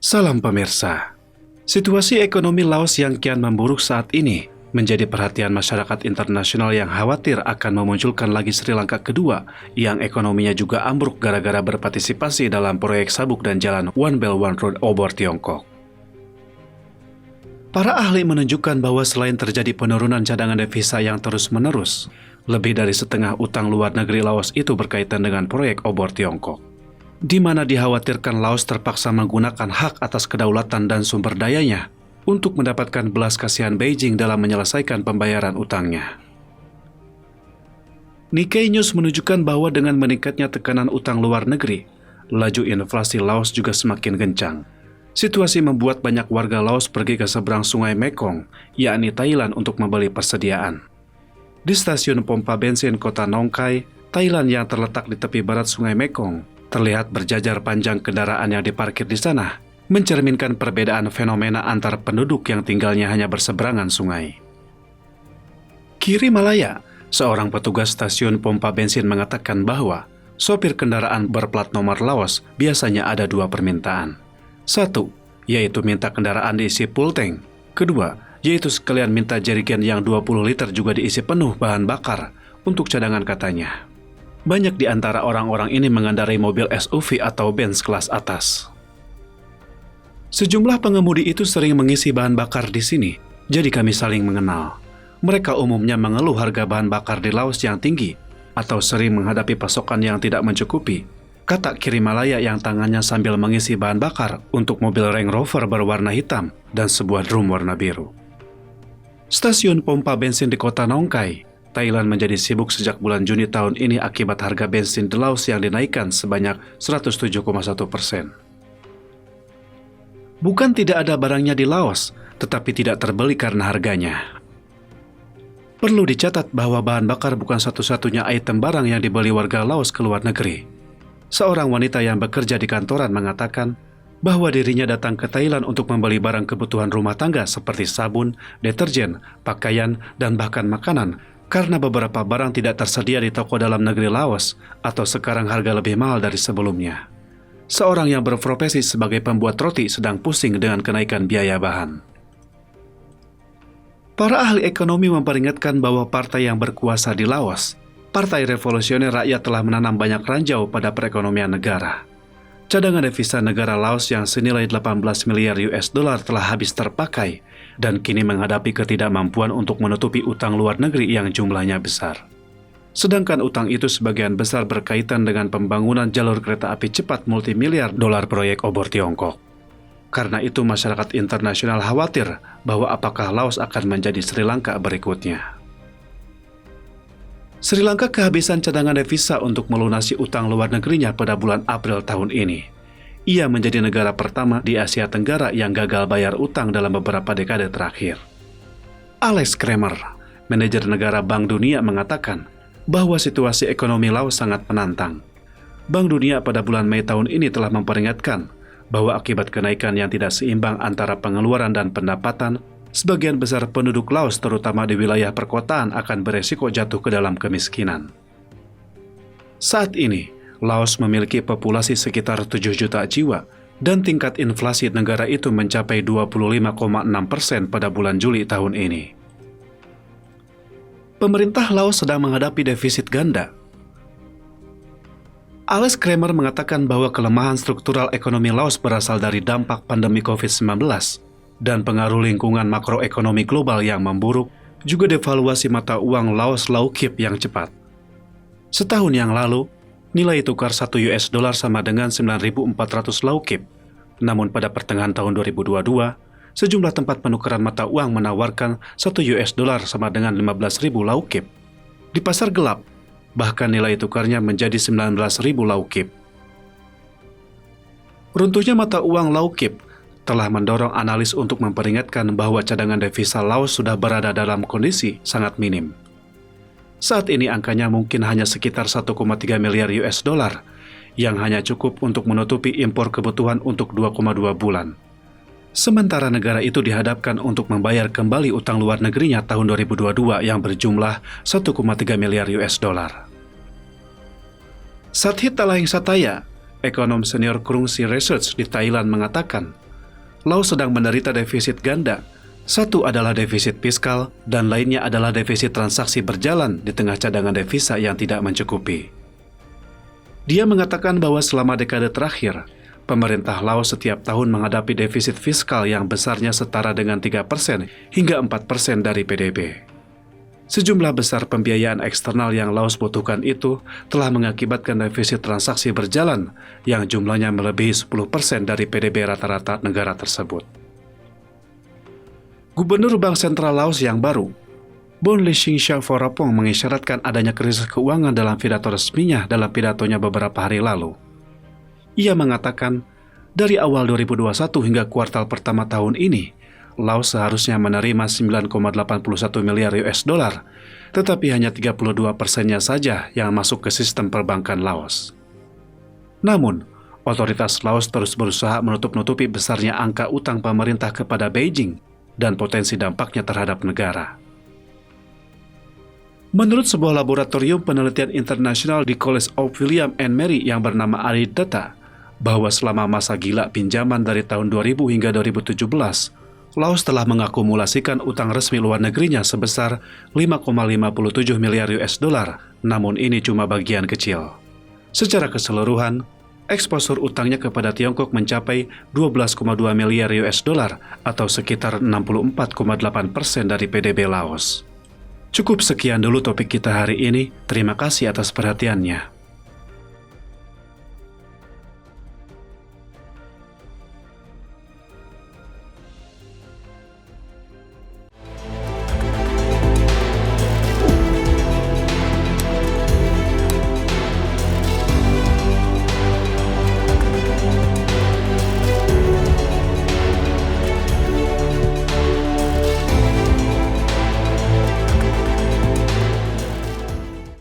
Salam pemirsa. Situasi ekonomi Laos yang kian memburuk saat ini menjadi perhatian masyarakat internasional yang khawatir akan memunculkan lagi Sri Lanka kedua yang ekonominya juga ambruk gara-gara berpartisipasi dalam proyek sabuk dan jalan One Belt One Road obor Tiongkok. Para ahli menunjukkan bahwa selain terjadi penurunan cadangan devisa yang terus-menerus, lebih dari setengah utang luar negeri Laos itu berkaitan dengan proyek obor Tiongkok, di mana dikhawatirkan Laos terpaksa menggunakan hak atas kedaulatan dan sumber dayanya untuk mendapatkan belas kasihan Beijing dalam menyelesaikan pembayaran utangnya. Nikkei News menunjukkan bahwa dengan meningkatnya tekanan utang luar negeri, laju inflasi Laos juga semakin kencang. Situasi membuat banyak warga Laos pergi ke seberang sungai Mekong, yakni Thailand untuk membeli persediaan. Di stasiun pompa bensin kota Nong Khai, Thailand yang terletak di tepi barat sungai Mekong, terlihat berjajar panjang kendaraan yang diparkir di sana, mencerminkan perbedaan fenomena antar penduduk yang tinggalnya hanya berseberangan sungai. Kiri Malaya, seorang petugas stasiun pompa bensin mengatakan bahwa sopir kendaraan berplat nomor Laos biasanya ada dua permintaan. Satu, yaitu minta kendaraan diisi full tank. Kedua, yaitu sekalian minta jerigen yang 20 liter juga diisi penuh bahan bakar untuk cadangan katanya. Banyak di antara orang-orang ini mengendarai mobil SUV atau Benz kelas atas. Sejumlah pengemudi itu sering mengisi bahan bakar di sini, jadi kami saling mengenal. Mereka umumnya mengeluh harga bahan bakar di Laos yang tinggi atau sering menghadapi pasokan yang tidak mencukupi, kata Kiri Malaya yang tangannya sambil mengisi bahan bakar untuk mobil Range Rover berwarna hitam dan sebuah drum warna biru. Stasiun pompa bensin di kota Nong Khai, Thailand menjadi sibuk sejak bulan Juni tahun ini akibat harga bensin di Laos yang dinaikkan sebanyak 107,1%. Bukan tidak ada barangnya di Laos, tetapi tidak terbeli karena harganya. Perlu dicatat bahwa bahan bakar bukan satu-satunya item barang yang dibeli warga Laos ke luar negeri. Seorang wanita yang bekerja di kantoran mengatakan bahwa dirinya datang ke Thailand untuk membeli barang kebutuhan rumah tangga seperti sabun, deterjen, pakaian, dan bahkan makanan karena beberapa barang tidak tersedia di toko dalam negeri Laos atau sekarang harga lebih mahal dari sebelumnya. Seorang yang berprofesi sebagai pembuat roti sedang pusing dengan kenaikan biaya bahan. Para ahli ekonomi memperingatkan bahwa partai yang berkuasa di Laos, Partai Revolusioner Rakyat, telah menanam banyak ranjau pada perekonomian negara. Cadangan devisa negara Laos yang senilai 18 miliar US dollar telah habis terpakai dan kini menghadapi ketidakmampuan untuk menutupi utang luar negeri yang jumlahnya besar. Sedangkan utang itu sebagian besar berkaitan dengan pembangunan jalur kereta api cepat multimiliar dolar proyek obor Tiongkok. Karena itu masyarakat internasional khawatir bahwa apakah Laos akan menjadi Sri Lanka berikutnya. Sri Lanka kehabisan cadangan devisa untuk melunasi utang luar negerinya pada bulan April tahun ini. Ia menjadi negara pertama di Asia Tenggara yang gagal bayar utang dalam beberapa dekade terakhir. Alex Kramer, manajer negara Bank Dunia, mengatakan bahwa situasi ekonomi Laos sangat menantang. Bank Dunia pada bulan Mei tahun ini telah memperingatkan bahwa akibat kenaikan yang tidak seimbang antara pengeluaran dan pendapatan, sebagian besar penduduk Laos terutama di wilayah perkotaan akan beresiko jatuh ke dalam kemiskinan. Saat ini, Laos memiliki populasi sekitar 7 juta jiwa dan tingkat inflasi negara itu mencapai 25,6% pada bulan Juli tahun ini. Pemerintah Laos sedang menghadapi defisit ganda. Alex Kramer mengatakan bahwa kelemahan struktural ekonomi Laos berasal dari dampak pandemi COVID-19 dan pengaruh lingkungan makroekonomi global yang memburuk, juga devaluasi mata uang Laos Lau Kip yang cepat. Setahun yang lalu, nilai tukar 1 US dollar sama dengan 9.400 Lau Kip. Namun pada pertengahan tahun 2022, sejumlah tempat penukaran mata uang menawarkan 1 US dollar sama dengan 15.000 Lau Kip. Di pasar gelap, bahkan nilai tukarnya menjadi 19.000 Lau Kip. Runtuhnya mata uang Lau Kip telah mendorong analis untuk memperingatkan bahwa cadangan devisa Laos sudah berada dalam kondisi sangat minim. Saat ini angkanya mungkin hanya sekitar 1,3 miliar US dollar, yang hanya cukup untuk menutupi impor kebutuhan untuk 2,2 bulan. Sementara negara itu dihadapkan untuk membayar kembali utang luar negerinya tahun 2022 yang berjumlah 1,3 miliar US dollar. Sathit Talahing Sataya, ekonom senior Krungsri Research di Thailand, mengatakan Laos sedang menderita defisit ganda. Satu adalah defisit fiskal dan lainnya adalah defisit transaksi berjalan di tengah cadangan devisa yang tidak mencukupi. Dia mengatakan bahwa selama dekade terakhir, pemerintah Laos setiap tahun menghadapi defisit fiskal yang besarnya setara dengan 3% hingga 4% dari PDB. Sejumlah besar pembiayaan eksternal yang Laos butuhkan itu telah mengakibatkan defisit transaksi berjalan yang jumlahnya melebihi 10% dari PDB rata-rata negara tersebut. Gubernur Bank Sentral Laos yang baru, Bonlishing Shamphorapong, mengisyaratkan adanya krisis keuangan dalam pidato resminya dalam pidatonya beberapa hari lalu. Ia mengatakan, dari awal 2021 hingga kuartal pertama tahun ini, Laos seharusnya menerima 9,81 miliar US dollar, tetapi hanya 32%-nya saja yang masuk ke sistem perbankan Laos. Namun, otoritas Laos terus berusaha menutup-nutupi besarnya angka utang pemerintah kepada Beijing dan potensi dampaknya terhadap negara. Menurut sebuah laboratorium penelitian internasional di College of William and Mary yang bernama Aridata, bahwa selama masa gila pinjaman dari tahun 2000 hingga 2017, Laos telah mengakumulasikan utang resmi luar negerinya sebesar 5,57 miliar US dollar, namun ini cuma bagian kecil. Secara keseluruhan, eksposur utangnya kepada Tiongkok mencapai 12,2 miliar US dollar atau sekitar 64,8% dari PDB Laos. Cukup sekian dulu topik kita hari ini. Terima kasih atas perhatiannya.